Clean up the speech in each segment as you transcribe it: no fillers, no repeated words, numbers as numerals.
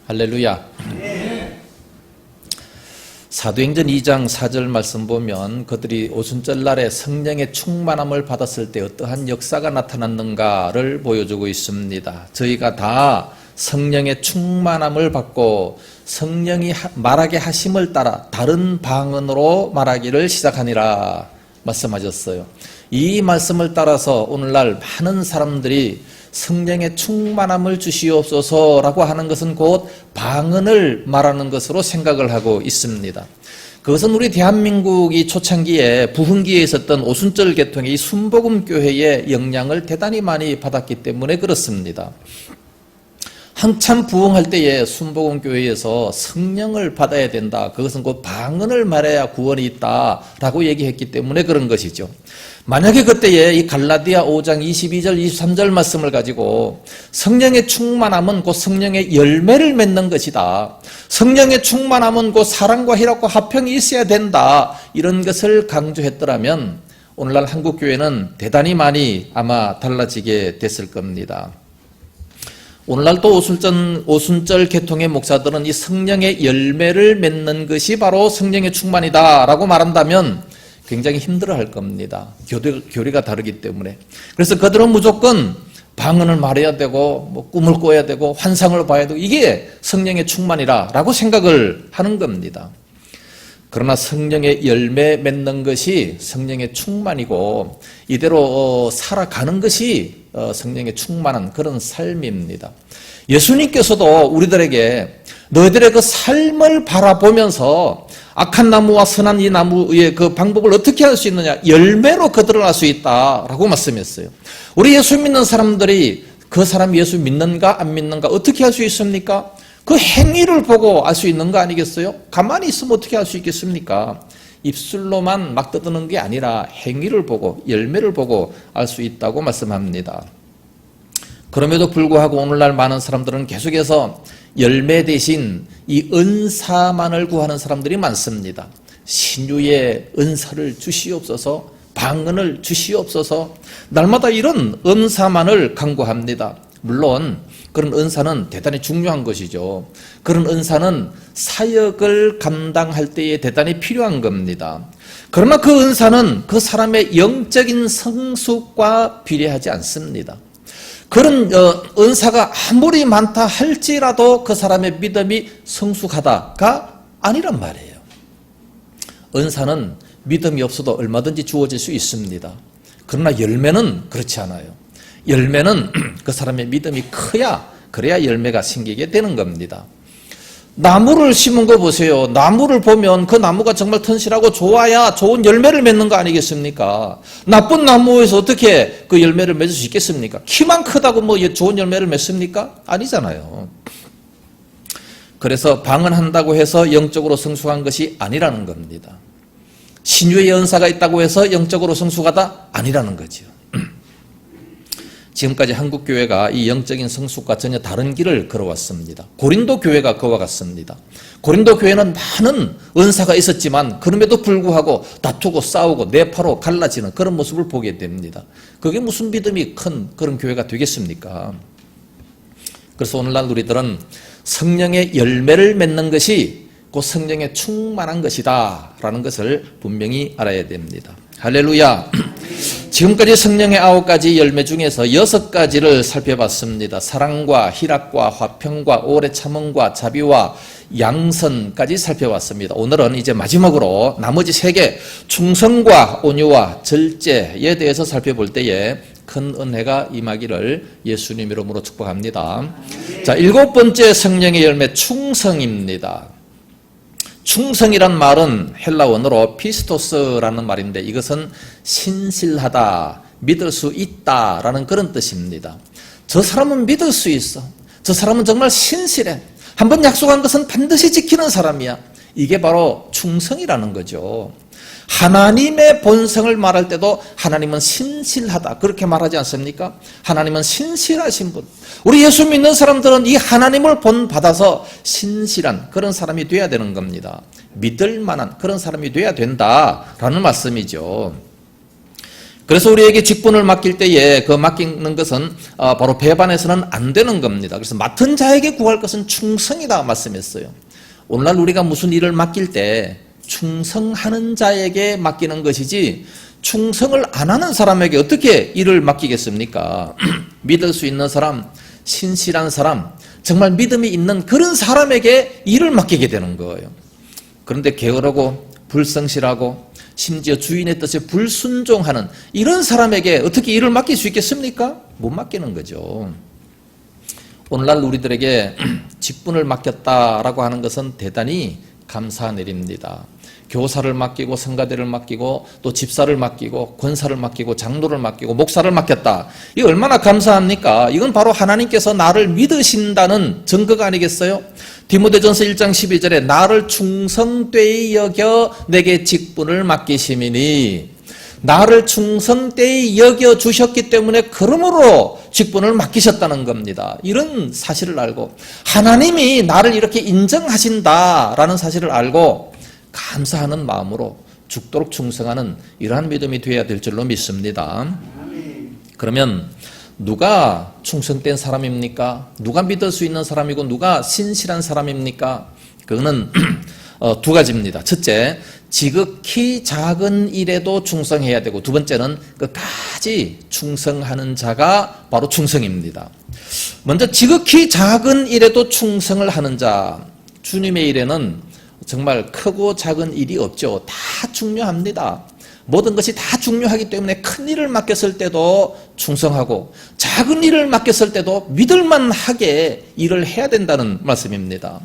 할렐루야. 사도행전 2장 4절 말씀 보면 그들이 오순절 날에 성령의 충만함을 받았을 때 어떠한 역사가 나타났는가를 보여주고 있습니다. 저희가 다 성령의 충만함을 받고 성령이 말하게 하심을 따라 다른 방언으로 말하기를 시작하니라 말씀하셨어요. 이 말씀을 따라서 오늘날 많은 사람들이 성령의 충만함을 주시옵소서라고 하는 것은 곧 방언을 말하는 것으로 생각을 하고 있습니다. 그것은 우리 대한민국이 초창기에 부흥기에 있었던 오순절 계통의 이 순복음교회의 영향을 대단히 많이 받았기 때문에 그렇습니다. 한참 부흥할 때에 순복음교회에서 성령을 받아야 된다. 그것은 곧 방언을 말해야 구원이 있다라고 얘기했기 때문에 그런 것이죠. 만약에 그때에 이 갈라디아 5장 22절 23절 말씀을 가지고 성령의 충만함은 곧 성령의 열매를 맺는 것이다. 성령의 충만함은 곧 사랑과 희락과 화평이 있어야 된다. 이런 것을 강조했더라면 오늘날 한국교회는 대단히 많이 아마 달라지게 됐을 겁니다. 오늘날 또 오순절 계통의 목사들은 이 성령의 열매를 맺는 것이 바로 성령의 충만이다 라고 말한다면 굉장히 힘들어할 겁니다. 교리가 다르기 때문에. 그래서 그들은 무조건 방언을 말해야 되고 뭐 꿈을 꿔야 되고 환상을 봐야 되고 이게 성령의 충만이라고 생각을 하는 겁니다. 그러나 성령의 열매 맺는 것이 성령의 충만이고 이대로 살아가는 것이 성령의 충만한 그런 삶입니다. 예수님께서도 우리들에게 너희들의 그 삶을 바라보면서 악한 나무와 선한 이 나무의 그 방법을 어떻게 할 수 있느냐? 열매로 그들을 알 수 있다라고 말씀했어요. 우리 예수 믿는 사람들이 그 사람이 예수 믿는가 안 믿는가 어떻게 할 수 있습니까? 그 행위를 보고 알 수 있는 거 아니겠어요? 가만히 있으면 어떻게 알 수 있겠습니까? 입술로만 막 떠드는 게 아니라 행위를 보고 열매를 보고 알 수 있다고 말씀합니다. 그럼에도 불구하고 오늘날 많은 사람들은 계속해서 열매 대신 이 은사만을 구하는 사람들이 많습니다. 신유의 은사를 주시옵소서, 방언을 주시옵소서, 날마다 이런 은사만을 간구합니다. 물론 그런 은사는 대단히 중요한 것이죠. 그런 은사는 사역을 감당할 때에 대단히 필요한 겁니다. 그러나 그 은사는 그 사람의 영적인 성숙과 비례하지 않습니다. 그런 은사가 아무리 많다 할지라도 그 사람의 믿음이 성숙하다가 아니란 말이에요. 은사는 믿음이 없어도 얼마든지 주어질 수 있습니다. 그러나 열매는 그렇지 않아요. 열매는 그 사람의 믿음이 그래야 열매가 생기게 되는 겁니다. 나무를 심은 거 보세요. 나무를 보면 그 나무가 정말 튼실하고 좋아야 좋은 열매를 맺는 거 아니겠습니까? 나쁜 나무에서 어떻게 그 열매를 맺을 수 있겠습니까? 키만 크다고 뭐 좋은 열매를 맺습니까? 아니잖아요. 그래서 방언한다고 해서 영적으로 성숙한 것이 아니라는 겁니다. 신유의 은사가 있다고 해서 영적으로 성숙하다? 아니라는 거죠. 지금까지 한국교회가 이 영적인 성숙과 전혀 다른 길을 걸어왔습니다. 고린도 교회가 그와 같습니다. 고린도 교회는 많은 은사가 있었지만 그럼에도 불구하고 다투고 싸우고 내파로 갈라지는 그런 모습을 보게 됩니다. 그게 무슨 믿음이 큰 그런 교회가 되겠습니까? 그래서 오늘날 우리들은 성령의 열매를 맺는 것이 곧 성령의 충만한 것이다 라는 것을 분명히 알아야 됩니다. 할렐루야. 지금까지 성령의 9가지 열매 중에서 6가지를 살펴봤습니다. 사랑과 희락과 화평과 오래 참음과 자비와 양선까지 살펴봤습니다. 오늘은 이제 마지막으로 나머지 3개 충성과 온유와 절제에 대해서 살펴볼 때에 큰 은혜가 임하기를 예수님 이름으로 축복합니다. 자, 7번째 성령의 열매 충성입니다. 충성이란 말은 헬라 원어로 피스토스라는 말인데 이것은 신실하다, 믿을 수 있다라는 그런 뜻입니다. 저 사람은 믿을 수 있어. 저 사람은 정말 신실해. 한번 약속한 것은 반드시 지키는 사람이야. 이게 바로 충성이라는 거죠. 하나님의 본성을 말할 때도 하나님은 신실하다 그렇게 말하지 않습니까? 하나님은 신실하신 분. 우리 예수 믿는 사람들은 이 하나님을 본받아서 신실한 그런 사람이 돼야 되는 겁니다. 믿을 만한 그런 사람이 돼야 된다라는 말씀이죠. 그래서 우리에게 직분을 맡길 때에 그 맡기는 것은 바로 배반해서는 안 되는 겁니다. 그래서 맡은 자에게 구할 것은 충성이다 말씀했어요. 오늘날 우리가 무슨 일을 맡길 때 충성하는 자에게 맡기는 것이지 충성을 안 하는 사람에게 어떻게 일을 맡기겠습니까? 믿을 수 있는 사람, 신실한 사람, 정말 믿음이 있는 그런 사람에게 일을 맡기게 되는 거예요. 그런데 게으르고 불성실하고 심지어 주인의 뜻에 불순종하는 이런 사람에게 어떻게 일을 맡길 수 있겠습니까? 못 맡기는 거죠. 오늘날 우리들에게 직분을 맡겼다라고 하는 것은 대단히 감사한 일입니다. 교사를 맡기고 성가대를 맡기고 또 집사를 맡기고 권사를 맡기고 장로를 맡기고 목사를 맡겼다. 이거 얼마나 감사합니까? 이건 바로 하나님께서 나를 믿으신다는 증거가 아니겠어요? 디모데전서 1장 12절에 나를 충성되이 여겨 내게 직분을 맡기심이니, 나를 충성되이 여겨 주셨기 때문에 그러므로 직분을 맡기셨다는 겁니다. 이런 사실을 알고 하나님이 나를 이렇게 인정하신다라는 사실을 알고 감사하는 마음으로 죽도록 충성하는 이러한 믿음이 되어야 될 줄로 믿습니다. 그러면 누가 충성된 사람입니까? 누가 믿을 수 있는 사람이고 누가 신실한 사람입니까? 그거는 두 가지입니다. 첫째, 지극히 작은 일에도 충성해야 되고, 두 번째는 끝까지 충성하는 자가 바로 충성입니다. 먼저 지극히 작은 일에도 충성을 하는 자, 주님의 일에는 정말 크고 작은 일이 없죠. 다 중요합니다. 모든 것이 다 중요하기 때문에 큰 일을 맡겼을 때도 충성하고 작은 일을 맡겼을 때도 믿을만하게 일을 해야 된다는 말씀입니다.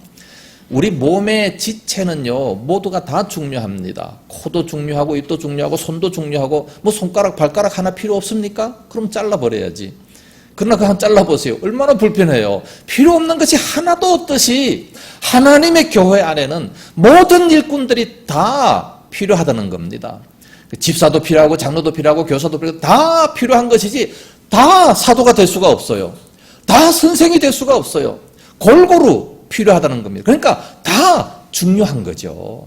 우리 몸의 지체는요 모두가 다 중요합니다. 코도 중요하고 입도 중요하고 손도 중요하고 뭐 손가락 발가락 하나 필요 없습니까? 그럼 잘라버려야지. 그러나 그거 한번 잘라보세요. 얼마나 불편해요. 필요 없는 것이 하나도 없듯이 하나님의 교회 안에는 모든 일꾼들이 다 필요하다는 겁니다. 집사도 필요하고 장로도 필요하고 교사도 필요하고 다 필요한 것이지 다 사도가 될 수가 없어요. 다 선생이 될 수가 없어요. 골고루 필요하다는 겁니다. 그러니까 다 중요한 거죠.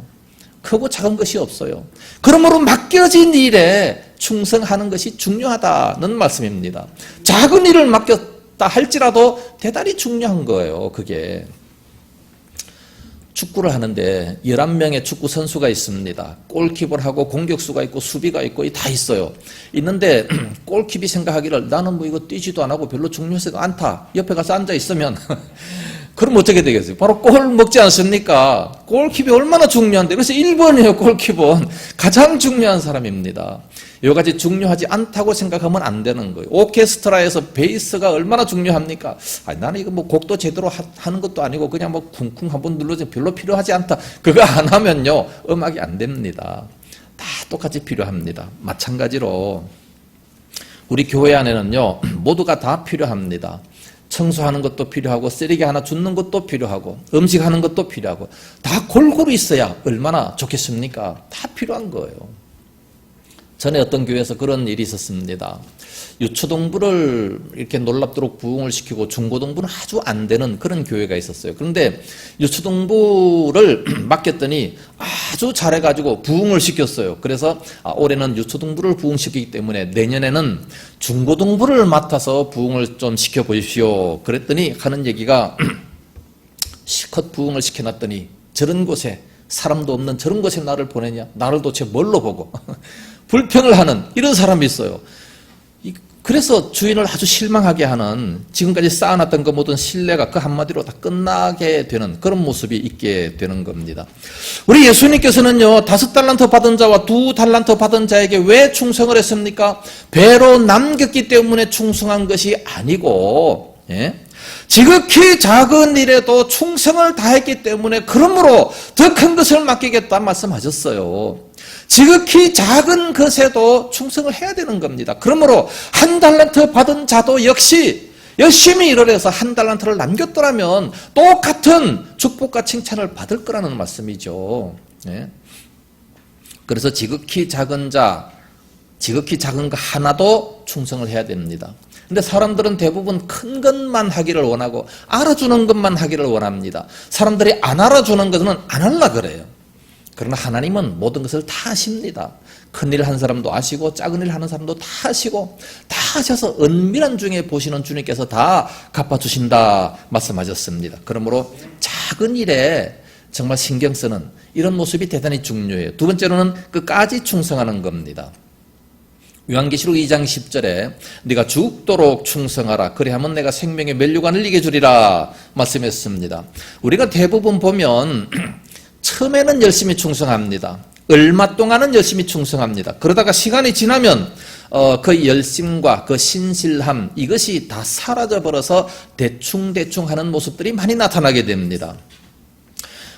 크고 작은 것이 없어요. 그러므로 맡겨진 일에 충성하는 것이 중요하다는 말씀입니다. 작은 일을 맡겼다 할지라도 대단히 중요한 거예요. 그게 축구를 하는데 11명의 축구 선수가 있습니다. 골키퍼를 하고 공격수가 있고 수비가 있고 다 있어요. 있는데 골키퍼이 생각하기를 나는 뭐 이거 뛰지도 안 하고 별로 중요하지도 않다. 옆에 가서 앉아 있으면 그럼 어떻게 되겠어요? 바로 골 먹지 않습니까? 골키퍼 얼마나 중요한데. 그래서 1번이에요. 골키퍼는 가장 중요한 사람입니다. 여기까지 중요하지 않다고 생각하면 안 되는 거예요. 오케스트라에서 베이스가 얼마나 중요합니까? 아니, 나는 이거 뭐 곡도 제대로 하는 것도 아니고 그냥 뭐 쿵쿵 한번 눌러서 별로 필요하지 않다. 그거 안 하면요 음악이 안 됩니다. 다 똑같이 필요합니다. 마찬가지로 우리 교회 안에는요 모두가 다 필요합니다. 청소하는 것도 필요하고 쓰레기 하나 줍는 것도 필요하고 음식하는 것도 필요하고 다 골고루 있어야 얼마나 좋겠습니까? 다 필요한 거예요. 전에 어떤 교회에서 그런 일이 있었습니다. 유초동부를 이렇게 놀랍도록 부흥을 시키고 중고동부는 아주 안 되는 그런 교회가 있었어요. 그런데 유초동부를 맡겼더니 아주 잘해가지고 부흥을 시켰어요. 그래서 올해는 유초동부를 부흥시키기 때문에 내년에는 중고동부를 맡아서 부흥을 좀 시켜보십시오. 그랬더니 하는 얘기가 실컷 부흥을 시켜놨더니 저런 곳에 사람도 없는 저런 곳에 나를 보내냐? 나를 도대체 뭘로 보고 불평을 하는 이런 사람이 있어요. 그래서 주인을 아주 실망하게 하는 지금까지 쌓아놨던 그 모든 신뢰가 그 한마디로 다 끝나게 되는 그런 모습이 있게 되는 겁니다. 우리 예수님께서는요 5달란트 받은 자와 2달란트 받은 자에게 왜 충성을 했습니까? 배로 남겼기 때문에 충성한 것이 아니고 지극히 작은 일에도 충성을 다했기 때문에 그러므로 더 큰 것을 맡기겠다 말씀하셨어요. 지극히 작은 것에도 충성을 해야 되는 겁니다. 그러므로 1달란트 받은 자도 역시 열심히 일을 해서 1달란트를 남겼더라면 똑같은 축복과 칭찬을 받을 거라는 말씀이죠. 그래서 지극히 작은 자, 지극히 작은 거 하나도 충성을 해야 됩니다. 근데 사람들은 대부분 큰 것만 하기를 원하고 알아주는 것만 하기를 원합니다. 사람들이 안 알아주는 것은 안 하려고 그래요. 그러나 하나님은 모든 것을 다 아십니다. 큰일 한 사람도 아시고 작은 일 하는 사람도 다 아시고 다 아셔서 은밀한 중에 보시는 주님께서 다 갚아주신다 말씀하셨습니다. 그러므로 작은 일에 정말 신경 쓰는 이런 모습이 대단히 중요해요. 두 번째로는 끝까지 충성하는 겁니다. 요한계시록 2장 10절에 네가 죽도록 충성하라 그리하면 내가 생명의 면류관을 이게 주리라 말씀했습니다. 우리가 대부분 보면 처음에는 열심히 충성합니다. 얼마 동안은 열심히 충성합니다. 그러다가 시간이 지나면 그 열심과 그 신실함 이것이 다 사라져버려서 대충대충 하는 모습들이 많이 나타나게 됩니다.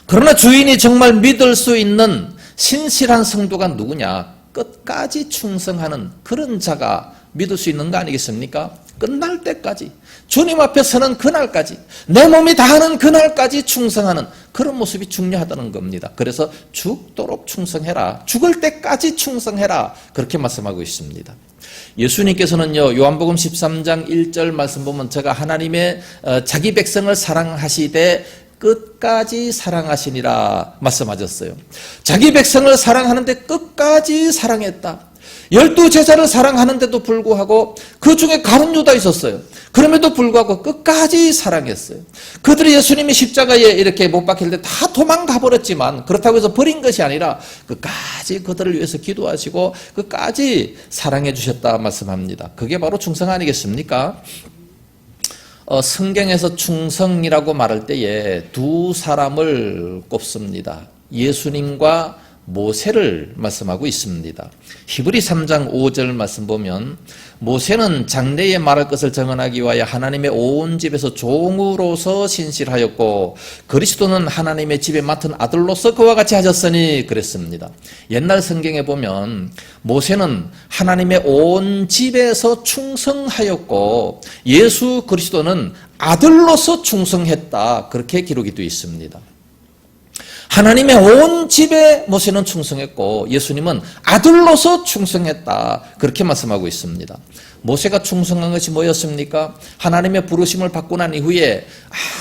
그러나 주인이 정말 믿을 수 있는 신실한 성도가 누구냐? 끝까지 충성하는 그런 자가 믿을 수 있는 거 아니겠습니까? 끝날 때까지 주님 앞에 서는 그날까지 내 몸이 다하는 그날까지 충성하는 그런 모습이 중요하다는 겁니다. 그래서 죽도록 충성해라. 죽을 때까지 충성해라. 그렇게 말씀하고 있습니다. 예수님께서는요, 요한복음 13장 1절 말씀 보면 제가 하나님의 자기 백성을 사랑하시되 끝까지 사랑하시니라 말씀하셨어요. 자기 백성을 사랑하는데 끝까지 사랑했다. 12제자를 사랑하는데도 불구하고 그 중에 가룟 유다 있었어요. 그럼에도 불구하고 끝까지 사랑했어요. 그들이 예수님이 십자가에 이렇게 못 박힐 때 다 도망가 버렸지만 그렇다고 해서 버린 것이 아니라 끝까지 그들을 위해서 기도하시고 끝까지 사랑해 주셨다 말씀합니다. 그게 바로 충성 아니겠습니까? 성경에서 충성이라고 말할 때에 두 사람을 꼽습니다. 예수님과 모세를 말씀하고 있습니다. 히브리 3장 5절 말씀 보면 모세는 장래에 말할 것을 정언하기 위하여 하나님의 온 집에서 종으로서 신실하였고 그리스도는 하나님의 집에 맡은 아들로서 그와 같이 하셨으니 그랬습니다. 옛날 성경에 보면 모세는 하나님의 온 집에서 충성하였고 예수 그리스도는 아들로서 충성했다. 그렇게 기록이 되어 있습니다. 하나님의 온 집에 모세는 충성했고 예수님은 아들로서 충성했다. 그렇게 말씀하고 있습니다. 모세가 충성한 것이 뭐였습니까? 하나님의 부르심을 받고 난 이후에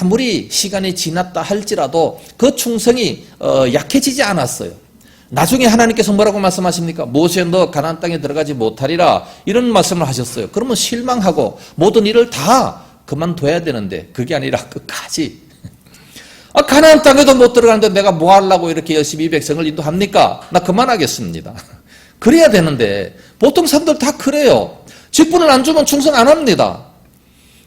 아무리 시간이 지났다 할지라도 그 충성이 약해지지 않았어요. 나중에 하나님께서 뭐라고 말씀하십니까? 모세 너 가나안 땅에 들어가지 못하리라 이런 말씀을 하셨어요. 그러면 실망하고 모든 일을 다 그만둬야 되는데 그게 아니라 끝까지 가나안 땅에도 못 들어가는데 내가 뭐 하려고 이렇게 열심히 이 백성을 인도합니까? 나 그만하겠습니다. 그래야 되는데 보통 사람들 다 그래요. 직분을 안 주면 충성 안 합니다.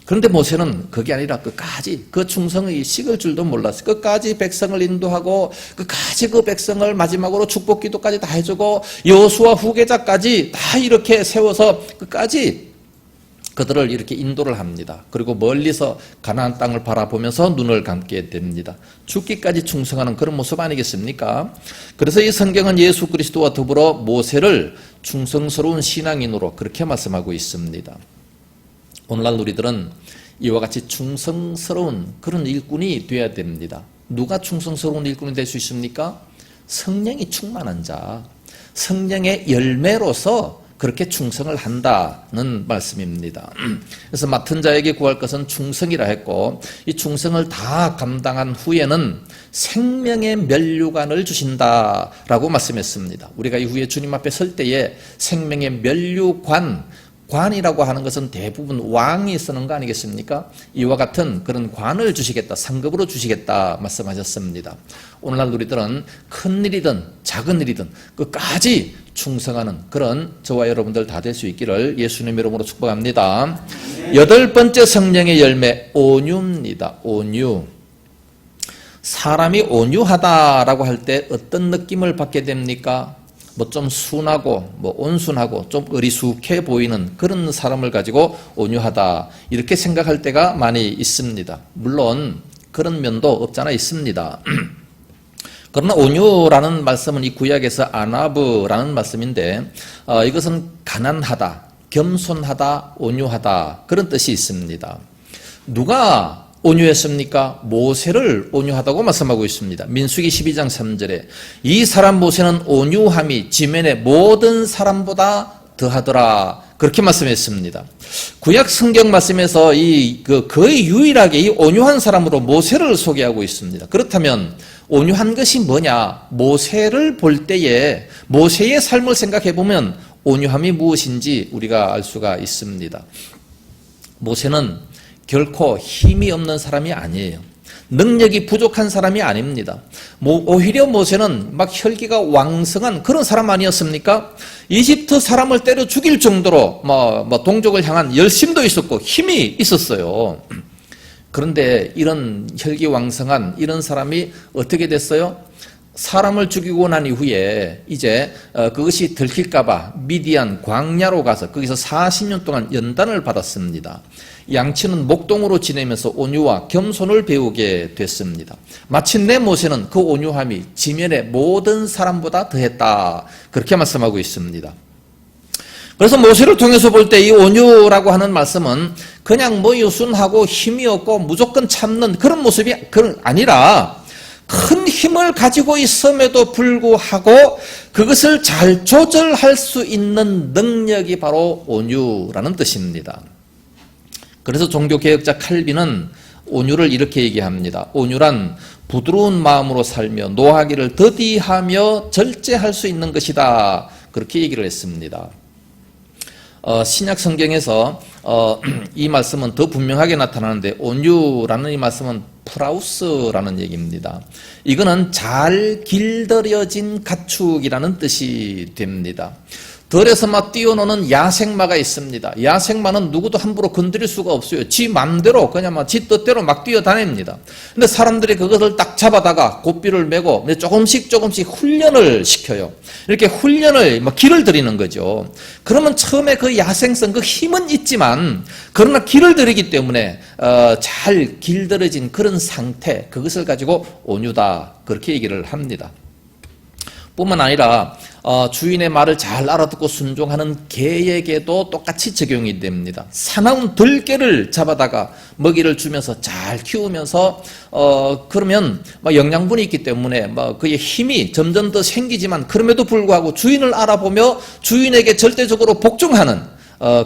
그런데 모세는 그게 아니라 끝까지 그 충성이 식을 줄도 몰랐어요. 끝까지 백성을 인도하고 끝까지 그 백성을 마지막으로 축복 기도까지 다 해주고 여호수아 후계자까지 다 이렇게 세워서 끝까지 그들을 이렇게 인도를 합니다. 그리고 멀리서 가나안 땅을 바라보면서 눈을 감게 됩니다. 죽기까지 충성하는 그런 모습 아니겠습니까? 그래서 이 성경은 예수 그리스도와 더불어 모세를 충성스러운 신앙인으로 그렇게 말씀하고 있습니다. 오늘날 우리들은 이와 같이 충성스러운 그런 일꾼이 되어야 됩니다. 누가 충성스러운 일꾼이 될 수 있습니까? 성령이 충만한 자, 성령의 열매로서 그렇게 충성을 한다는 말씀입니다. 그래서 맡은 자에게 구할 것은 충성이라 했고 이 충성을 다 감당한 후에는 생명의 면류관을 주신다라고 말씀했습니다. 우리가 이후에 주님 앞에 설 때에 생명의 면류관, 관이라고 하는 것은 대부분 왕이 쓰는 거 아니겠습니까? 이와 같은 그런 관을 주시겠다, 상급으로 주시겠다 말씀하셨습니다. 오늘날 우리들은 큰 일이든 작은 일이든 끝까지 충성하는 그런 저와 여러분들 다 될 수 있기를 예수님 이름으로 축복합니다. 여덟 번째 성령의 열매 온유입니다. 온유. 사람이 온유하다라고 할 때 어떤 느낌을 받게 됩니까? 뭐 좀 순하고 뭐 온순하고 좀 어리숙해 보이는 그런 사람을 가지고 온유하다 이렇게 생각할 때가 많이 있습니다. 물론 그런 면도 없잖아 있습니다. 그러나 온유라는 말씀은 이 구약에서 아나브라는 말씀인데 이것은 가난하다, 겸손하다, 온유하다 그런 뜻이 있습니다. 누가 온유했습니까? 모세를 온유하다고 말씀하고 있습니다. 민수기 12장 3절에 이 사람 모세는 온유함이 지면의 모든 사람보다 더하더라 그렇게 말씀했습니다. 구약 성경 말씀에서 거의 유일하게 이 온유한 사람으로 모세를 소개하고 있습니다. 그렇다면 온유한 것이 뭐냐? 모세를 볼 때에 모세의 삶을 생각해 보면 온유함이 무엇인지 우리가 알 수가 있습니다. 모세는 결코 힘이 없는 사람이 아니에요. 능력이 부족한 사람이 아닙니다. 오히려 모세는 막 혈기가 왕성한 그런 사람 아니었습니까? 이집트 사람을 때려 죽일 정도로 동족을 향한 열심도 있었고 힘이 있었어요. 그런데 이런 혈기왕성한 이런 사람이 어떻게 됐어요? 사람을 죽이고 난 이후에 이제 그것이 들킬까봐 미디안 광야로 가서 거기서 40년 동안 연단을 받았습니다. 양치는 목동으로 지내면서 온유와 겸손을 배우게 됐습니다. 마침내 모세는 그 온유함이 지면의 모든 사람보다 더했다. 그렇게 말씀하고 있습니다. 그래서 모세를 통해서 볼 때 이 온유라고 하는 말씀은 그냥 유순하고 힘이 없고 무조건 참는 그런 모습이 아니라 큰 힘을 가지고 있음에도 불구하고 그것을 잘 조절할 수 있는 능력이 바로 온유라는 뜻입니다. 그래서 종교개혁자 칼빈은 온유를 이렇게 얘기합니다. 온유란 부드러운 마음으로 살며 노하기를 더디하며 절제할 수 있는 것이다. 그렇게 얘기를 했습니다. 신약 성경에서 이 말씀은 더 분명하게 나타나는데 온유라는 이 말씀은 프라우스라는 얘기입니다. 이거는 잘 길들여진 가축이라는 뜻이 됩니다. 들에서 막 뛰어노는 야생마가 있습니다. 야생마는 누구도 함부로 건드릴 수가 없어요. 지 맘대로 그냥 지 뜻대로 막 뛰어다닙니다. 근데 사람들이 그것을 딱 잡아다가 고삐를 메고 조금씩 훈련을 시켜요. 이렇게 훈련을 길을 들이는 거죠. 그러면 처음에 그 야생성, 그 힘은 있지만 그러나 길을 들이기 때문에 잘 길들여진 그런 상태, 그것을 가지고 온유다 그렇게 얘기를 합니다. 뿐만 아니라 주인의 말을 잘 알아듣고 순종하는 개에게도 똑같이 적용이 됩니다. 사나운 들개를 잡아다가 먹이를 주면서 잘 키우면서 그러면 영양분이 있기 때문에 그의 힘이 점점 더 생기지만 그럼에도 불구하고 주인을 알아보며 주인에게 절대적으로 복종하는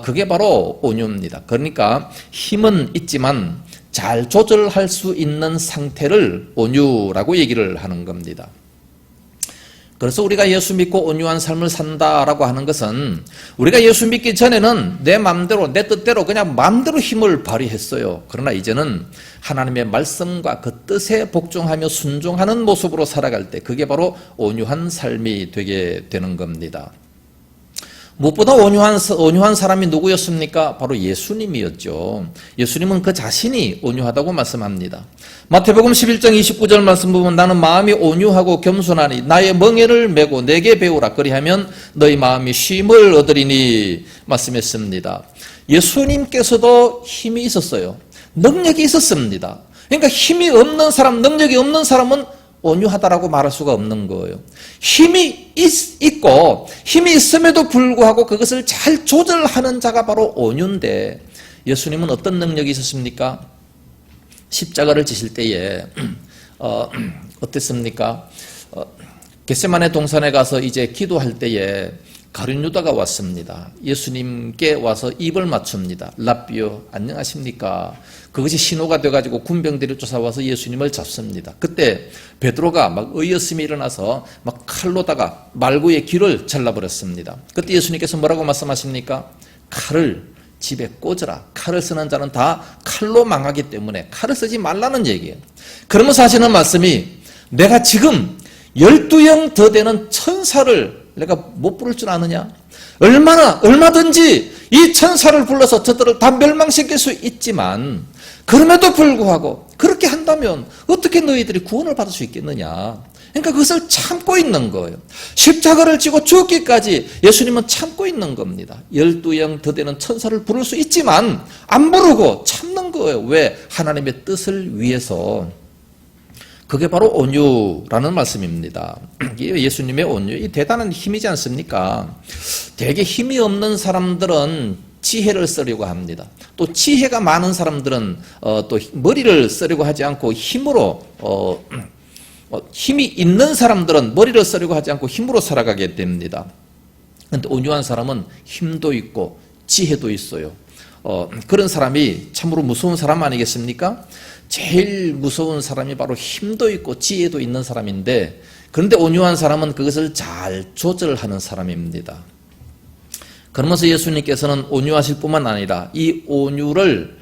그게 바로 온유입니다. 그러니까 힘은 있지만 잘 조절할 수 있는 상태를 온유라고 얘기를 하는 겁니다. 그래서 우리가 예수 믿고 온유한 삶을 산다라고 하는 것은 우리가 예수 믿기 전에는 내 마음대로 내 뜻대로 그냥 마음대로 힘을 발휘했어요. 그러나 이제는 하나님의 말씀과 그 뜻에 복종하며 순종하는 모습으로 살아갈 때 그게 바로 온유한 삶이 되게 되는 겁니다. 무엇보다 온유한 사람이 누구였습니까? 바로 예수님이었죠. 예수님은 그 자신이 온유하다고 말씀합니다. 마태복음 11장 29절 말씀 보면 나는 마음이 온유하고 겸손하니 나의 멍에를 메고 내게 배우라 그리하면 너희 마음이 쉼을 얻으리니 말씀했습니다. 예수님께서도 힘이 있었어요. 능력이 있었습니다. 그러니까 힘이 없는 사람, 능력이 없는 사람은 온유하다라고 말할 수가 없는 거예요. 힘이 있고 힘이 있음에도 불구하고 그것을 잘 조절하는 자가 바로 온유인데 예수님은 어떤 능력이 있었습니까? 십자가를 지실 때에 어땠습니까? 겟세마네 동산에 가서 이제 기도할 때에 가룟 유다가 왔습니다. 예수님께 와서 입을 맞춥니다. 랍비요 안녕하십니까? 그것이 신호가 돼가지고 군병들이 쫓아와서 예수님을 잡습니다. 그때 베드로가 막 의였음이 일어나서 막 칼로다가 말구의 귀를 잘라버렸습니다. 그때 예수님께서 뭐라고 말씀하십니까? 칼을 집에 꽂으라. 칼을 쓰는 자는 다 칼로 망하기 때문에 칼을 쓰지 말라는 얘기예요. 그러면서 하시는 말씀이 내가 지금 12영 더 되는 천사를 내가 못 부를 줄 아느냐? 얼마든지 이 천사를 불러서 저들을 다 멸망시킬 수 있지만 그럼에도 불구하고 그렇게 한다면 어떻게 너희들이 구원을 받을 수 있겠느냐? 그러니까 그것을 참고 있는 거예요. 십자가를 지고 죽기까지 예수님은 참고 있는 겁니다. 12영 더 되는 천사를 부를 수 있지만 안 부르고 참는 거예요. 왜? 하나님의 뜻을 위해서. 그게 바로 온유라는 말씀입니다. 예수님의 온유, 이 대단한 힘이지 않습니까? 되게 힘이 없는 사람들은 지혜를 쓰려고 합니다. 또 지혜가 많은 사람들은 또 머리를 쓰려고 하지 않고 힘으로 힘이 있는 사람들은 머리를 쓰려고 하지 않고 힘으로 살아가게 됩니다. 그런데 온유한 사람은 힘도 있고 지혜도 있어요. 그런 사람이 참으로 무서운 사람 아니겠습니까? 제일 무서운 사람이 바로 힘도 있고 지혜도 있는 사람인데, 그런데 온유한 사람은 그것을 잘 조절하는 사람입니다. 그러면서 예수님께서는 온유하실 뿐만 아니라 이 온유를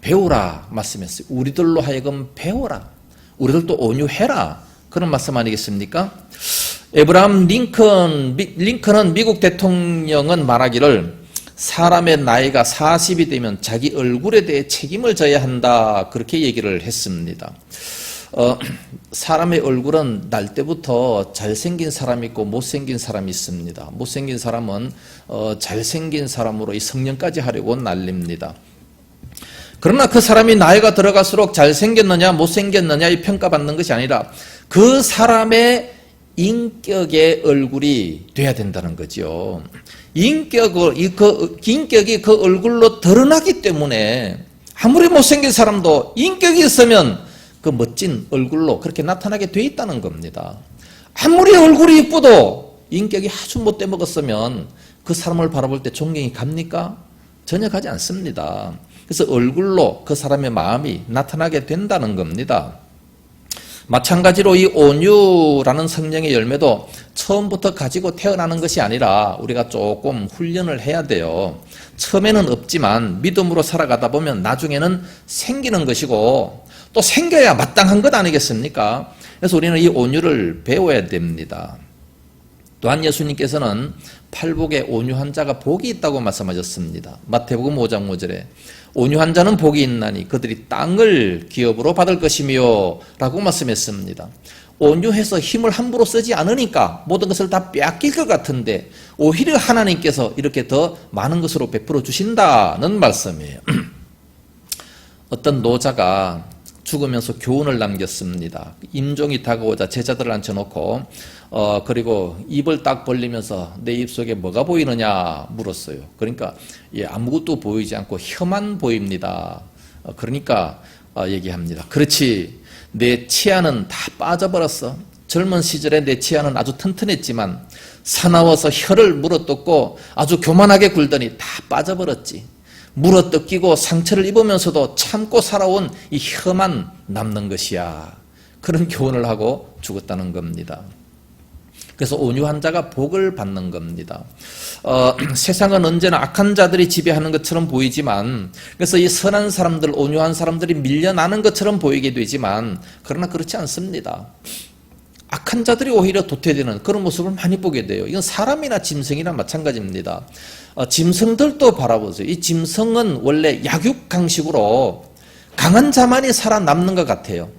배우라 말씀했어요. 우리들로 하여금 배워라. 우리들도 온유해라. 그런 말씀 아니겠습니까? 에브라함 링컨은 미국 대통령은 말하기를 사람의 나이가 40이 되면 자기 얼굴에 대해 책임을 져야 한다. 그렇게 얘기를 했습니다. 사람의 얼굴은 날 때부터 잘생긴 사람이 있고 못생긴 사람이 있습니다. 못생긴 사람은 잘생긴 사람으로 이 성년까지 하려고 난립니다. 그러나 그 사람이 나이가 들어갈수록 잘생겼느냐 못생겼느냐 이 평가받는 것이 아니라 그 사람의 인격의 얼굴이 돼야 된다는 거죠. 인격이 그 얼굴로 드러나기 때문에 아무리 못생긴 사람도 인격이 있으면 그 멋진 얼굴로 그렇게 나타나게 돼 있다는 겁니다. 아무리 얼굴이 이쁘도 인격이 아주 못돼 먹었으면 그 사람을 바라볼 때 존경이 갑니까? 전혀 가지 않습니다. 그래서 얼굴로 그 사람의 마음이 나타나게 된다는 겁니다. 마찬가지로 이 온유라는 성령의 열매도 처음부터 가지고 태어나는 것이 아니라 우리가 조금 훈련을 해야 돼요. 처음에는 없지만 믿음으로 살아가다 보면 나중에는 생기는 것이고 또 생겨야 마땅한 것 아니겠습니까? 그래서 우리는 이 온유를 배워야 됩니다. 또한 예수님께서는 팔복에 온유한 자가 복이 있다고 말씀하셨습니다. 마태복음 5장 5절에 온유한 자는 복이 있나니 그들이 땅을 기업으로 받을 것이며 라고 말씀했습니다. 온유해서 힘을 함부로 쓰지 않으니까 모든 것을 다 빼앗길 것 같은데 오히려 하나님께서 이렇게 더 많은 것으로 베풀어 주신다는 말씀이에요. 어떤 노자가 죽으면서 교훈을 남겼습니다. 임종이 다가오자 제자들을 앉혀놓고 그리고 입을 딱 벌리면서 내 입속에 뭐가 보이느냐 물었어요. 그러니까 아무것도 보이지 않고 혀만 보입니다. 그러니까 얘기합니다. 그렇지, 내 치아는 다 빠져버렸어. 젊은 시절에 내 치아는 아주 튼튼했지만 사나워서 혀를 물어뜯고 아주 교만하게 굴더니 다 빠져버렸지. 물어뜯기고 상처를 입으면서도 참고 살아온 이 혀만 남는 것이야. 그런 교훈을 하고 죽었다는 겁니다. 그래서 온유한 자가 복을 받는 겁니다. 세상은 언제나 악한 자들이 지배하는 것처럼 보이지만, 그래서 이 선한 사람들, 온유한 사람들이 밀려나는 것처럼 보이게 되지만, 그러나 그렇지 않습니다. 악한 자들이 오히려 도태되는 그런 모습을 많이 보게 돼요. 이건 사람이나 짐승이나 마찬가지입니다. 짐승들도 바라보세요. 이 짐승은 원래 약육강식으로 강한 자만이 살아남는 것 같아요.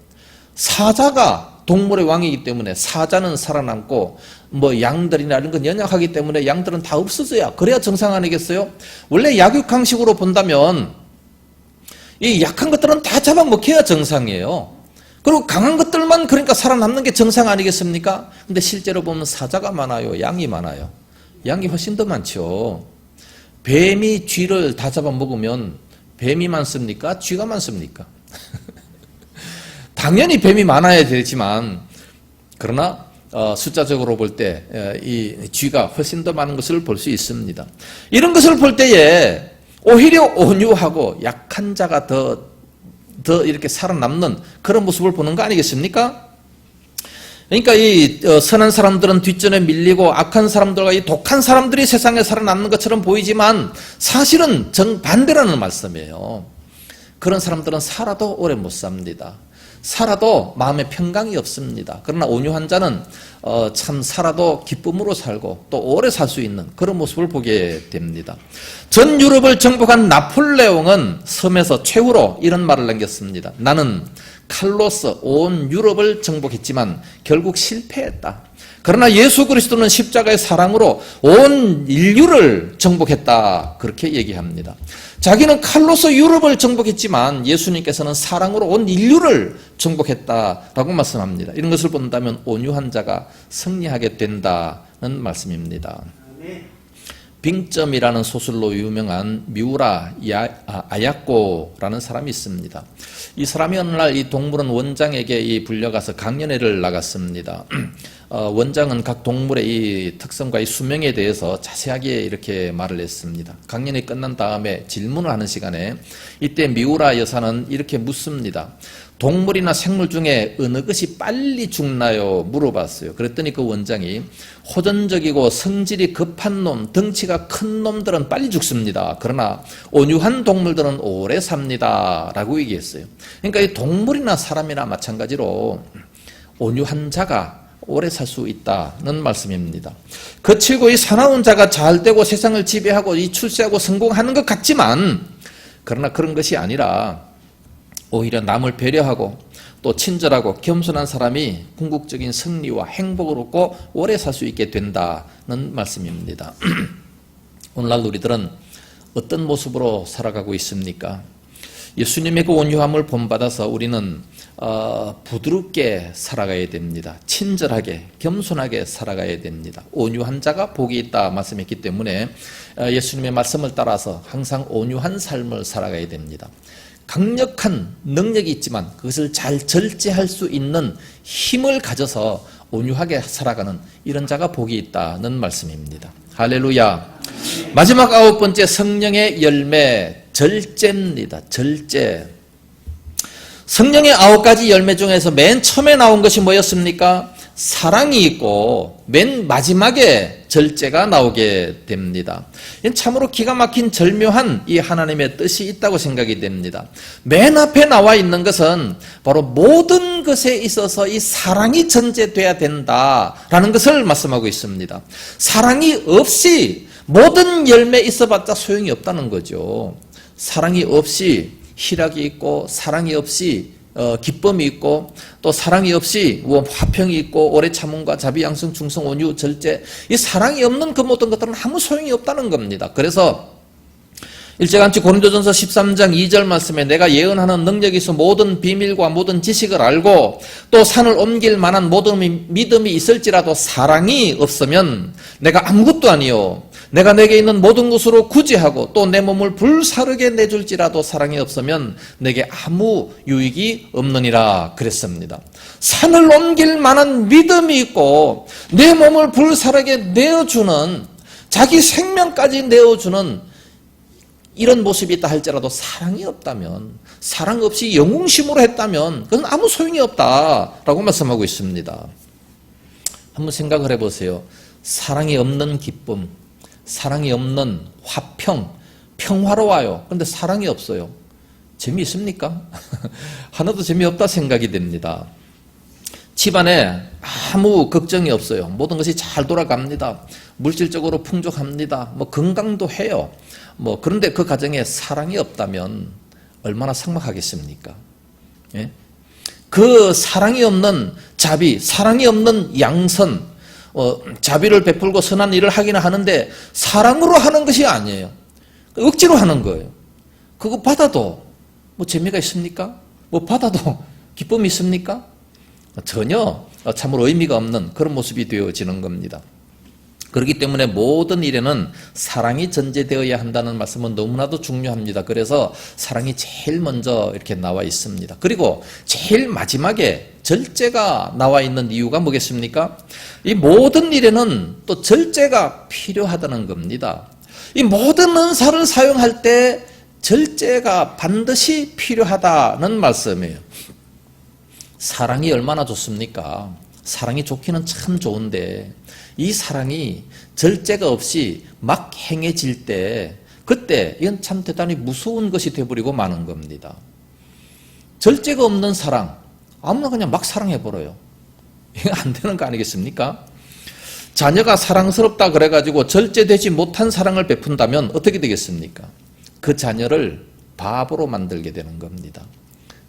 사자가 동물의 왕이기 때문에 사자는 살아남고 양들이나 이런 건 연약하기 때문에 양들은 다 없어져야 그래야 정상 아니겠어요? 원래 약육강식으로 본다면 이 약한 것들은 다 잡아먹혀야 정상이에요. 그리고 강한 것들만 그러니까 살아남는 게 정상 아니겠습니까? 근데 실제로 보면 사자가 많아요? 양이 많아요? 양이 훨씬 더 많죠. 뱀이 쥐를 다 잡아먹으면 뱀이 많습니까? 쥐가 많습니까? 당연히 뱀이 많아야 되지만, 그러나 숫자적으로 볼 때 이 쥐가 훨씬 더 많은 것을 볼 수 있습니다. 이런 것을 볼 때에 오히려 온유하고 약한 자가 더 이렇게 살아남는 그런 모습을 보는 거 아니겠습니까? 그러니까 이 선한 사람들은 뒷전에 밀리고 악한 사람들과 이 독한 사람들이 세상에 살아남는 것처럼 보이지만 사실은 정반대라는 말씀이에요. 그런 사람들은 살아도 오래 못 삽니다. 살아도 마음에 평강이 없습니다. 그러나 온유한 자는 참 살아도 기쁨으로 살고 또 오래 살 수 있는 그런 모습을 보게 됩니다. 전 유럽을 정복한 나폴레옹은 섬에서 최후로 이런 말을 남겼습니다. 나는 칼로서 온 유럽을 정복했지만 결국 실패했다. 그러나 예수 그리스도는 십자가의 사랑으로 온 인류를 정복했다. 그렇게 얘기합니다. 자기는 칼로서 유럽을 정복했지만 예수님께서는 사랑으로 온 인류를 정복했다라고 말씀합니다. 이런 것을 본다면 온유한 자가 승리하게 된다는 말씀입니다. 빙점이라는 소설로 유명한 미우라 아야코라는 사람이 있습니다. 이 사람이 어느 날 이 동물원 원장에게 불려가서 강연회를 나갔습니다. 원장은 각 동물의 이 특성과 이 수명에 대해서 자세하게 이렇게 말을 했습니다. 강연이 끝난 다음에 질문을 하는 시간에 이때 미우라 여사는 이렇게 묻습니다. 동물이나 생물 중에 어느 것이 빨리 죽나요? 물어봤어요. 그랬더니 그 원장이 호전적이고 성질이 급한 놈, 덩치가 큰 놈들은 빨리 죽습니다. 그러나 온유한 동물들은 오래 삽니다. 라고 얘기했어요. 그러니까 이 동물이나 사람이나 마찬가지로 온유한 자가 오래 살 수 있다는 말씀입니다. 거칠고 이 사나운 자가 잘 되고 세상을 지배하고 이 출세하고 성공하는 것 같지만 그러나 그런 것이 아니라 오히려 남을 배려하고 또 친절하고 겸손한 사람이 궁극적인 승리와 행복을 얻고 오래 살 수 있게 된다는 말씀입니다. 오늘날 우리들은 어떤 모습으로 살아가고 있습니까? 예수님의 그 온유함을 본받아서 우리는 부드럽게 살아가야 됩니다. 친절하게 겸손하게 살아가야 됩니다. 온유한 자가 복이 있다 말씀했기 때문에 예수님의 말씀을 따라서 항상 온유한 삶을 살아가야 됩니다. 강력한 능력이 있지만 그것을 잘 절제할 수 있는 힘을 가져서 온유하게 살아가는 이런 자가 복이 있다는 말씀입니다. 할렐루야. 마지막 9번째 성령의 열매 절제입니다. 절제. 성령의 9가지 열매 중에서 맨 처음에 나온 것이 뭐였습니까? 사랑이 있고 맨 마지막에 절제가 나오게 됩니다. 이건 참으로 기가 막힌 절묘한 이 하나님의 뜻이 있다고 생각이 됩니다. 맨 앞에 나와 있는 것은 바로 모든 것에 있어서 이 사랑이 전제돼야 된다라는 것을 말씀하고 있습니다. 사랑이 없이 모든 열매 있어봤자 소용이 없다는 거죠. 사랑이 없이 희락이 있고 사랑이 없이 기쁨이 있고 또 사랑이 없이 화평이 있고 오래 참음과 자비, 양성, 충성, 온유, 절제 이 사랑이 없는 그 모든 것들은 아무 소용이 없다는 겁니다. 그래서 일제간치 고린도전서 13장 2절 말씀에 내가 예언하는 능력이 있어 모든 비밀과 모든 지식을 알고 또 산을 옮길 만한 모든 믿음이 있을지라도 사랑이 없으면 내가 아무것도 아니요 내가 내게 있는 모든 것으로 구제하고 또 내 몸을 불사르게 내줄지라도 사랑이 없으면 내게 아무 유익이 없느니라 그랬습니다. 산을 옮길 만한 믿음이 있고 내 몸을 불사르게 내어주는 자기 생명까지 내어주는 이런 모습이 있다 할지라도 사랑이 없다면 사랑 없이 영웅심으로 했다면 그건 아무 소용이 없다라고 말씀하고 있습니다. 한번 생각을 해보세요. 사랑이 없는 기쁨 사랑이 없는 화평, 평화로워요. 그런데 사랑이 없어요. 재미있습니까? 하나도 재미없다 생각이 됩니다. 집안에 아무 걱정이 없어요. 모든 것이 잘 돌아갑니다. 물질적으로 풍족합니다. 건강도 해요. 그런데 그 가정에 사랑이 없다면 얼마나 삭막하겠습니까? 예? 그 사랑이 없는 자비, 사랑이 없는 양선, 자비를 베풀고 선한 일을 하기는 하는데 사랑으로 하는 것이 아니에요. 억지로 하는 거예요. 그거 받아도 재미가 있습니까? 받아도 기쁨이 있습니까? 전혀 참으로 의미가 없는 그런 모습이 되어지는 겁니다. 그렇기 때문에 모든 일에는 사랑이 전제되어야 한다는 말씀은 너무나도 중요합니다. 그래서 사랑이 제일 먼저 이렇게 나와 있습니다. 그리고 제일 마지막에 절제가 나와 있는 이유가 뭐겠습니까? 이 모든 일에는 또 절제가 필요하다는 겁니다. 이 모든 은사를 사용할 때 절제가 반드시 필요하다는 말씀이에요. 사랑이 얼마나 좋습니까? 사랑이 좋기는 참 좋은데 이 사랑이 절제가 없이 막 행해질 때 그때 이건 참 대단히 무서운 것이 되어버리고 마는 겁니다. 절제가 없는 사랑 아무나 그냥 막 사랑해버려요. 이거 안 되는 거 아니겠습니까? 자녀가 사랑스럽다 그래가지고 절제되지 못한 사랑을 베푼다면 어떻게 되겠습니까? 그 자녀를 바보로 만들게 되는 겁니다.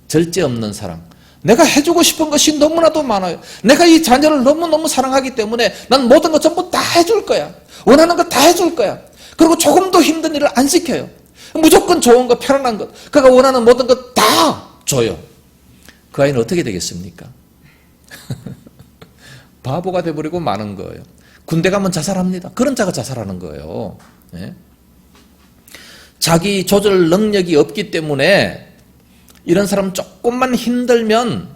절제 없는 사랑 내가 해주고 싶은 것이 너무나도 많아요. 내가 이 자녀를 너무너무 사랑하기 때문에 난 모든 것 전부 다 해줄 거야. 원하는 것 다 해줄 거야. 그리고 조금도 힘든 일을 안 시켜요. 무조건 좋은 것, 편안한 것, 그가 원하는 모든 것 다 줘요. 그 아이는 어떻게 되겠습니까? 바보가 돼버리고 마는 거예요. 군대 가면 자살합니다. 그런 자가 자살하는 거예요. 네? 자기 조절 능력이 없기 때문에 이런 사람 조금만 힘들면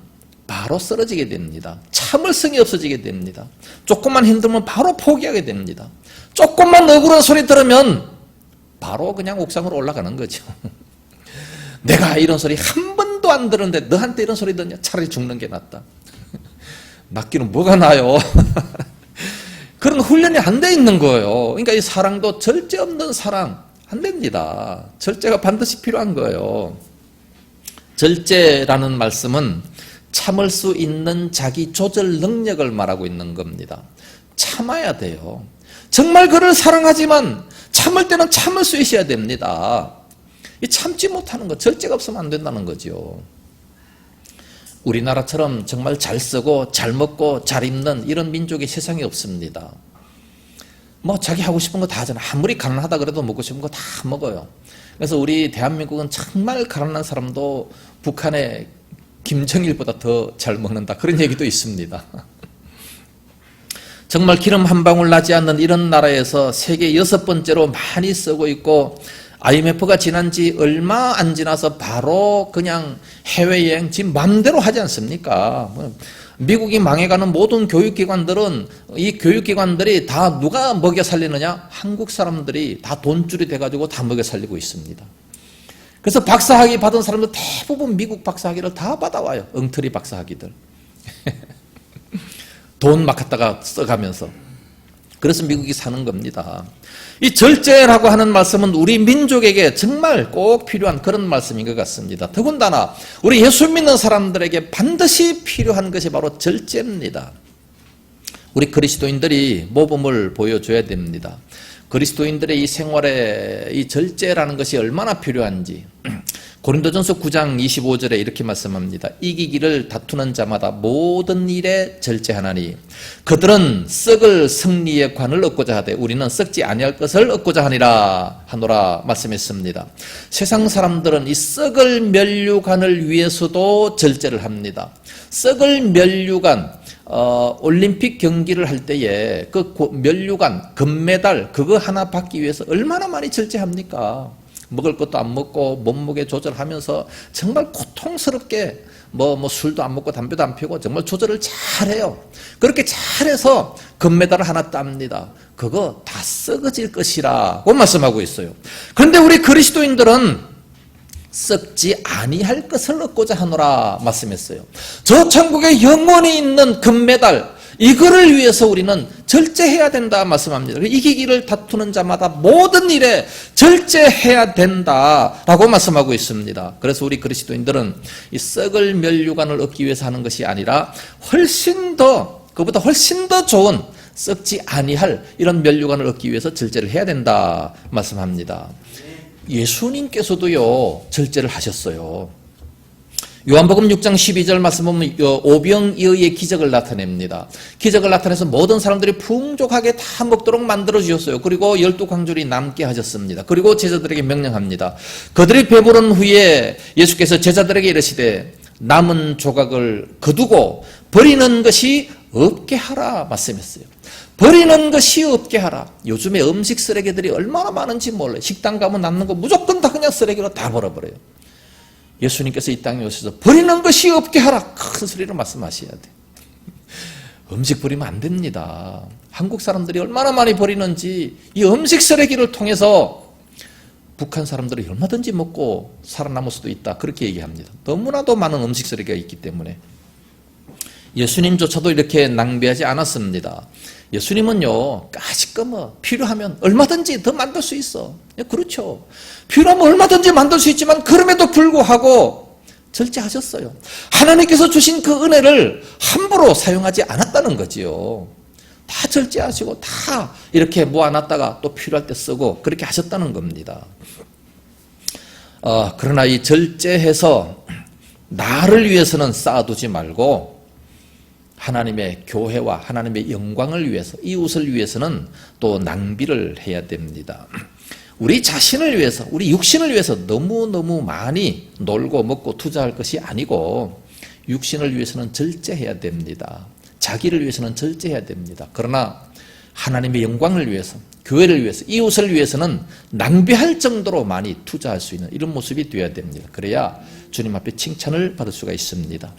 바로 쓰러지게 됩니다. 참을성이 없어지게 됩니다. 조금만 힘들면 바로 포기하게 됩니다. 조금만 억울한 소리 들으면 바로 그냥 옥상으로 올라가는 거죠. 내가 이런 소리 한 번도 안 들었는데 너한테 이런 소리 듣냐? 차라리 죽는 게 낫다. 낫기는 뭐가 나요? 그런 훈련이 안 돼 있는 거예요. 그러니까 이 사랑도 절제 없는 사랑 안 됩니다. 절제가 반드시 필요한 거예요. 절제라는 말씀은 참을 수 있는 자기 조절 능력을 말하고 있는 겁니다. 참아야 돼요. 정말 그를 사랑하지만 참을 때는 참을 수 있어야 됩니다. 이 참지 못하는 거, 절제가 없으면 안 된다는 거죠. 우리나라처럼 정말 잘 쓰고 잘 먹고 잘 입는 이런 민족이 세상에 없습니다. 뭐 자기 하고 싶은 거 다 하잖아. 아무리 가난하다 그래도 먹고 싶은 거 다 먹어요. 그래서 우리 대한민국은 정말 가난한 사람도 북한의 김정일보다 더 잘 먹는다. 그런 얘기도 있습니다. 정말 기름 한 방울 나지 않는 이런 나라에서 세계 6번째로 많이 쓰고 있고 IMF가 지난 지 얼마 안 지나서 바로 그냥 해외여행 지금 맘대로 하지 않습니까? 미국이 망해가는 모든 교육기관들은 이 교육기관들이 다 누가 먹여 살리느냐? 한국 사람들이 다 돈줄이 돼가지고 다 먹여 살리고 있습니다. 그래서 박사학위 받은 사람들 대부분 미국 박사학위를 다 받아와요. 엉터리 박사학위들. 돈 막 갖다가 써가면서. 그래서 미국이 사는 겁니다. 이 절제라고 하는 말씀은 우리 민족에게 정말 꼭 필요한 그런 말씀인 것 같습니다. 더군다나 우리 예수 믿는 사람들에게 반드시 필요한 것이 바로 절제입니다. 우리 그리스도인들이 모범을 보여줘야 됩니다. 그리스도인들의 이 생활에 이 절제라는 것이 얼마나 필요한지 고린도전서 9장 25절에 이렇게 말씀합니다. 이기기를 다투는 자마다 모든 일에 절제하나니 그들은 썩을 승리의 관을 얻고자 하되 우리는 썩지 아니할 것을 얻고자 하노라 말씀했습니다. 세상 사람들은 이 썩을 면류관을 위해서도 절제를 합니다. 썩을 면류관, 올림픽 경기를 할 때에 그 면류관, 금메달 그거 하나 받기 위해서 얼마나 많이 절제합니까? 먹을 것도 안 먹고 몸무게 조절하면서 정말 고통스럽게 뭐 술도 안 먹고 담배도 안 피우고 정말 조절을 잘해요. 그렇게 잘해서 금메달을 하나 땁니다. 그거 다 썩어질 것이라고 말씀하고 있어요. 그런데 우리 그리스도인들은 썩지 아니할 것을 얻고자 하노라 말씀했어요. 저 천국에 영원히 있는 금메달 이거를 위해서 우리는 절제해야 된다 말씀합니다. 이기기를 다투는 자마다 모든 일에 절제해야 된다라고 말씀하고 있습니다. 그래서 우리 그리스도인들은 이 썩을 면류관을 얻기 위해서 하는 것이 아니라 그보다 훨씬 더 좋은 썩지 아니할 이런 면류관을 얻기 위해서 절제를 해야 된다 말씀합니다. 예수님께서도요 절제를 하셨어요. 요한복음 6장 12절 말씀 보면 오병이어의 기적을 나타냅니다. 기적을 나타내서 모든 사람들이 풍족하게 다 먹도록 만들어 주셨어요. 그리고 12광줄이 남게 하셨습니다. 그리고 제자들에게 명령합니다. 그들이 배부른 후에 예수께서 제자들에게 이르시되 남은 조각을 거두고 버리는 것이 없게 하라 말씀했어요. 버리는 것이 없게 하라. 요즘에 음식 쓰레기들이 얼마나 많은지 몰라요. 식당 가면 남는 거 무조건 다 그냥 쓰레기로 다 버려버려요. 예수님께서 이 땅에 오셔서 버리는 것이 없게 하라. 큰 소리로 말씀하셔야 돼. 음식 버리면 안 됩니다. 한국 사람들이 얼마나 많이 버리는지 이 음식 쓰레기를 통해서 북한 사람들이 얼마든지 먹고 살아남을 수도 있다. 그렇게 얘기합니다. 너무나도 많은 음식 쓰레기가 있기 때문에. 예수님조차도 이렇게 낭비하지 않았습니다. 예수님은요, 까짓거뭐 필요하면 얼마든지 더 만들 수 있어. 그렇죠. 필요하면 얼마든지 만들 수 있지만 그럼에도 불구하고 절제하셨어요. 하나님께서 주신 그 은혜를 함부로 사용하지 않았다는 거지요. 다 절제하시고 다 이렇게 모아놨다가 또 필요할 때 쓰고 그렇게 하셨다는 겁니다. 그러나 이 절제해서 나를 위해서는 쌓아두지 말고 하나님의 교회와 하나님의 영광을 위해서 이웃을 위해서는 또 낭비를 해야 됩니다. 우리 자신을 위해서 우리 육신을 위해서 너무너무 많이 놀고 먹고 투자할 것이 아니고 육신을 위해서는 절제해야 됩니다. 자기를 위해서는 절제해야 됩니다. 그러나 하나님의 영광을 위해서 교회를 위해서 이웃을 위해서는 낭비할 정도로 많이 투자할 수 있는 이런 모습이 되어야 됩니다. 그래야 주님 앞에 칭찬을 받을 수가 있습니다.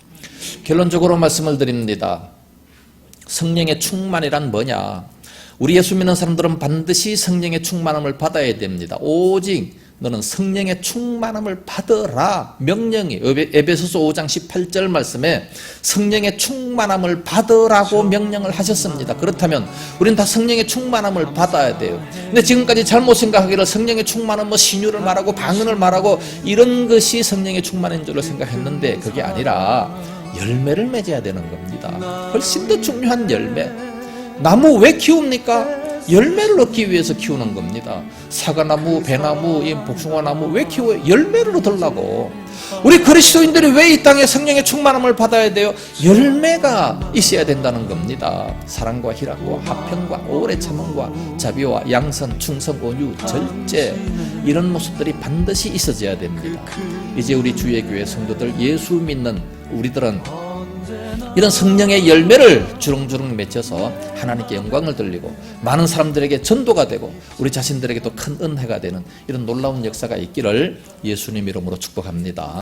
결론적으로 말씀을 드립니다. 성령의 충만이란 뭐냐? 우리 예수 믿는 사람들은 반드시 성령의 충만함을 받아야 됩니다. 오직 너는 성령의 충만함을 받으라 명령이 에베소서 5장 18절 말씀에 성령의 충만함을 받으라고 명령을 하셨습니다. 그렇다면 우리는 다 성령의 충만함을 받아야 돼요. 근데 지금까지 잘못 생각하기를 성령의 충만은 뭐 신유를 말하고 방언을 말하고 이런 것이 성령의 충만인 줄로 생각했는데 그게 아니라 열매를 맺어야 되는 겁니다. 훨씬 더 중요한 열매. 나무 왜 키웁니까? 열매를 얻기 위해서 키우는 겁니다. 사과나무, 배나무, 복숭아나무 왜 키워요? 열매를 얻으려고. 우리 그리스도인들이 왜 이 땅에 성령의 충만함을 받아야 돼요? 열매가 있어야 된다는 겁니다. 사랑과 희락과 화평과 오래 참음과 자비와 양선, 충성, 온유, 절제 이런 모습들이 반드시 있어져야 됩니다. 이제 우리 주의 교회 성도들 예수 믿는 우리들은 이런 성령의 열매를 주렁주렁 맺혀서 하나님께 영광을 돌리고 많은 사람들에게 전도가 되고 우리 자신들에게도 큰 은혜가 되는 이런 놀라운 역사가 있기를 예수님 이름으로 축복합니다.